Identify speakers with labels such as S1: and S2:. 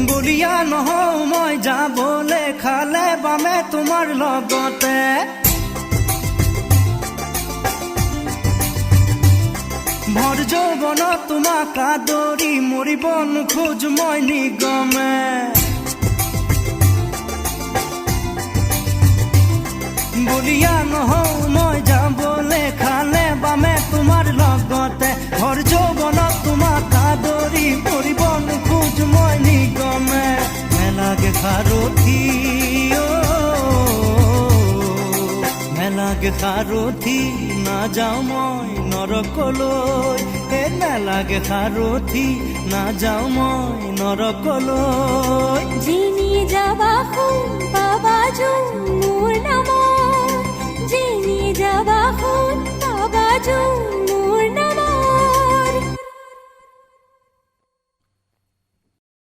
S1: বলিয়া নহও মই যাবলে খালে বামে তোমাৰ লগতে ভৰ যৌৱন তোমাক আদৰি মৰিব নোখোজ মই নিগমে বলিয়া নহও মই যাবলে খালে বামে তোমাৰ লগতে ভৰ যৌৱন তোমাক আদৰি মৰিব নোখোজ মই নিগমে মেলাগে সাৰথি মেলাগে সাৰথি নাযাওঁ মই নৰকলৈ নেলাগে সাৰথি নাযাওঁ মই নৰকলৈ
S2: যিনি যাবা শুন পাবা যোন মোৰ নামত যিনি যাবা শুন পাবা যোন